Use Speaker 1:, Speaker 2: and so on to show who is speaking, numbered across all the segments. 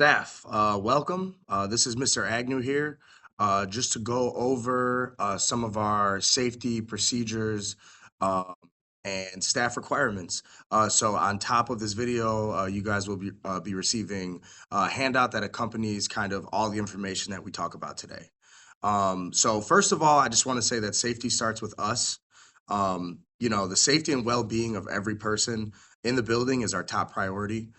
Speaker 1: Staff, welcome. This is Mr. Agnew here, just to go over some of our safety procedures uh, and staff requirements. So on top of this video, you guys will be receiving a handout that accompanies kind of all the information that we talk about today. So first of all, I just want to say that safety starts with us. The safety and well-being of every person in the building is our top priority.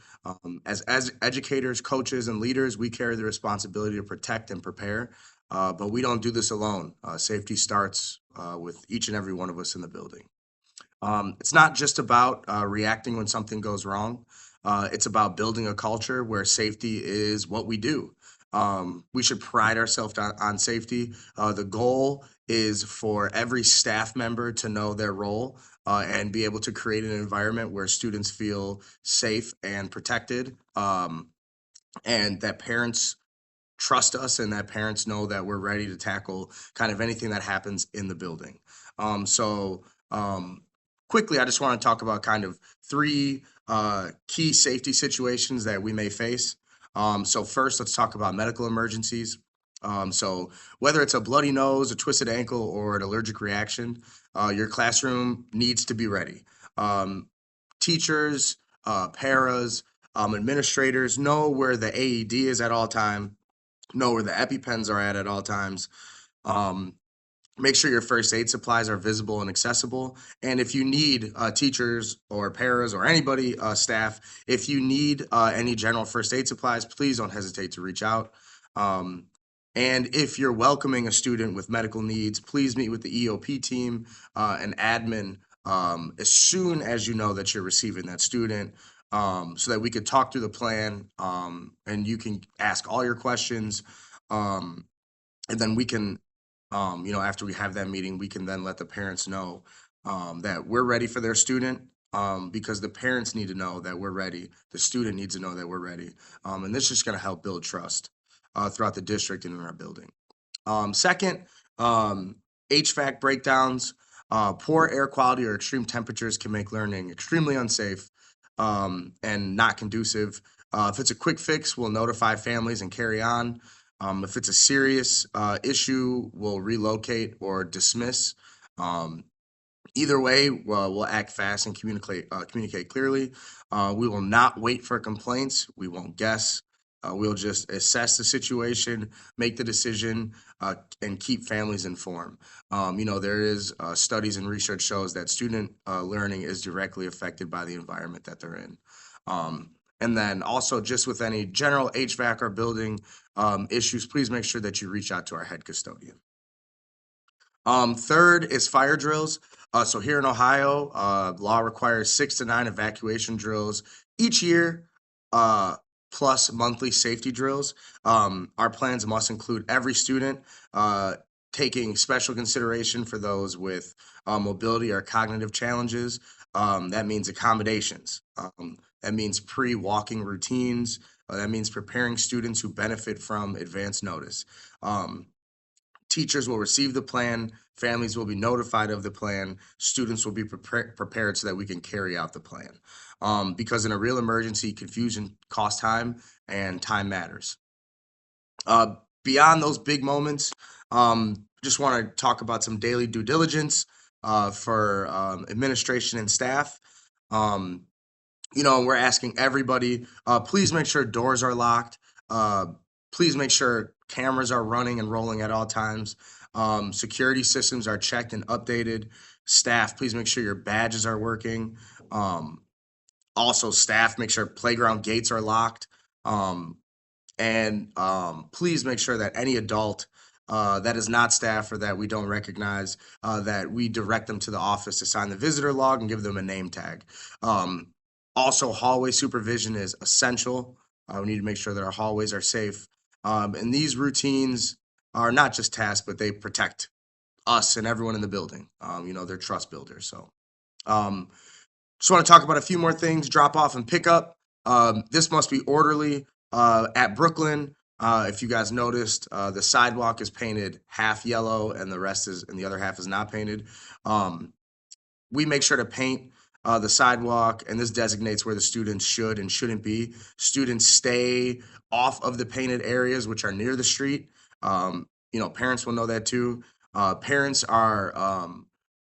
Speaker 1: As educators, coaches, and leaders, we carry the responsibility to protect and prepare, but we don't do this alone. Safety starts with each and every one of us in the building. It's not just about reacting when something goes wrong. It's about building a culture where safety is what we do. We should pride ourselves on safety. The goal is for every staff member to know their role and be able to create an environment where students feel safe and protected, and that parents trust us and that parents know that we're ready to tackle kind of anything that happens in the building. So quickly, I just want to talk about kind of three key safety situations that we may face. So first, let's talk about medical emergencies. So whether it's a bloody nose, a twisted ankle, or an allergic reaction, your classroom needs to be ready. Teachers, paras, administrators know where the AED is at all time, know where the EpiPens are at all times. Um, Make sure your first aid supplies are visible and accessible. And if you need teachers or paras or anybody, staff, if you need any general first aid supplies, please don't hesitate to reach out. Um, and if you're welcoming a student with medical needs, please meet with the EOP team and admin as soon as you know that you're receiving that student, so that we could talk through the plan, and you can ask all your questions. Um, and then we can, after we have that meeting, we can then let the parents know that we're ready for their student, because the parents need to know that we're ready. The student needs to know that we're ready. And this is just going to help build trust throughout the district and in our building. Second, HVAC breakdowns. Poor air quality or extreme temperatures can make learning extremely unsafe and not conducive. If it's a quick fix, we'll notify families and carry on. If it's a serious issue, we'll relocate or dismiss. Um, Either way, we'll act fast and communicate clearly. We will not wait for complaints. We won't guess. We'll just assess the situation, make the decision, and keep families informed. There is studies and research shows that student learning is directly affected by the environment that they're in. And then also, just with any general HVAC or building issues, please make sure that you reach out to our head custodian. Third is fire drills. So here in Ohio, law requires 6 to 9 evacuation drills each year, plus monthly safety drills. Our plans must include every student, taking special consideration for those with mobility or cognitive challenges. That means accommodations. That means pre-walking routines. That means preparing students who benefit from advance notice. Teachers will receive the plan, families will be notified of the plan, students will be prepared so that we can carry out the plan. Because in a real emergency, confusion costs time and time matters. Beyond those big moments, just want to talk about some daily due diligence for administration and staff. We're asking everybody, please make sure doors are locked. Please make sure cameras are running and rolling at all times. Security systems are checked and updated. Staff, please make sure your badges are working. Also, staff, make sure playground gates are locked. And please make sure that any adult that is not staff or that we don't recognize, that we direct them to the office to sign the visitor log and give them a name tag. Also, hallway supervision is essential. We need to make sure that our hallways are safe. And these routines are not just tasks, but they protect us and everyone in the building. They're trust builders. So just want to talk about a few more things. Drop off and pick up. This must be orderly. At Brooklyn, if you guys noticed, the sidewalk is painted half yellow and the other half is not painted. We make sure to paint the sidewalk, and this designates where the students should and shouldn't be. Students stay off of the painted areas, which are near the street. Parents will know that too. Parents are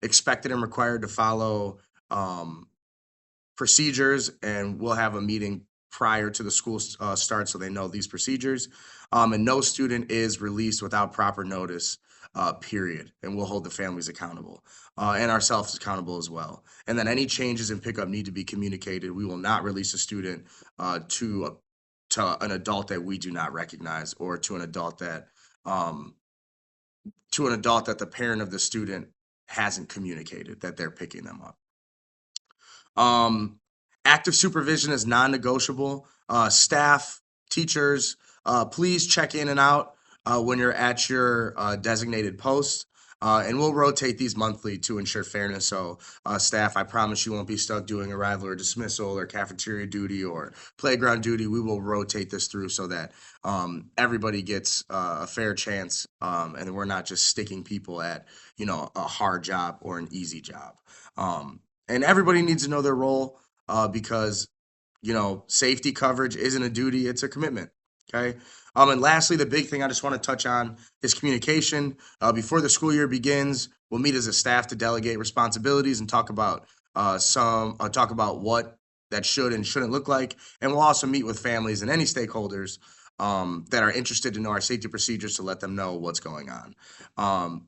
Speaker 1: expected and required to follow um, procedures, and we'll have a meeting prior to the school start so they know these procedures. And no student is released without proper notice, period. And we'll hold the families accountable and ourselves accountable as well. And then any changes in pickup need to be communicated. We will not release a student to an adult that we do not recognize, or um, to an adult that the parent of the student hasn't communicated that they're picking them up. Um, Active supervision is non-negotiable. Staff, teachers, please check in and out when you're at your designated post. And we'll rotate these monthly to ensure fairness. So, staff, I promise you won't be stuck doing arrival or dismissal or cafeteria duty or playground duty. We will rotate this through so that everybody gets a fair chance, and we're not just sticking people at a hard job or an easy job. And everybody needs to know their role, because safety coverage isn't a duty, it's a commitment. Okay. And lastly, the big thing I just want to touch on is communication. Before the school year begins, we'll meet as a staff to delegate responsibilities and talk about what that should and shouldn't look like. And we'll also meet with families and any stakeholders that are interested to know our safety procedures, to let them know what's going on.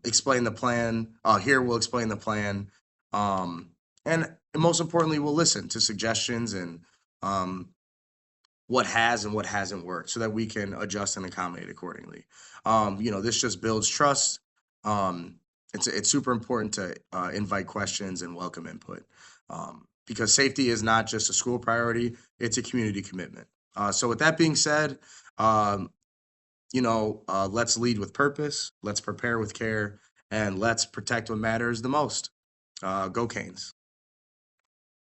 Speaker 1: Explain the plan. Here we'll explain the plan. Um, and most importantly, we'll listen to suggestions and um, what has and what hasn't worked, so that we can adjust and accommodate accordingly. This just builds trust. Um, it's super important to invite questions and welcome input, because safety is not just a school priority; it's a community commitment. So, with that being said, um, let's lead with purpose, let's prepare with care, and let's protect what matters the most. Go Canes.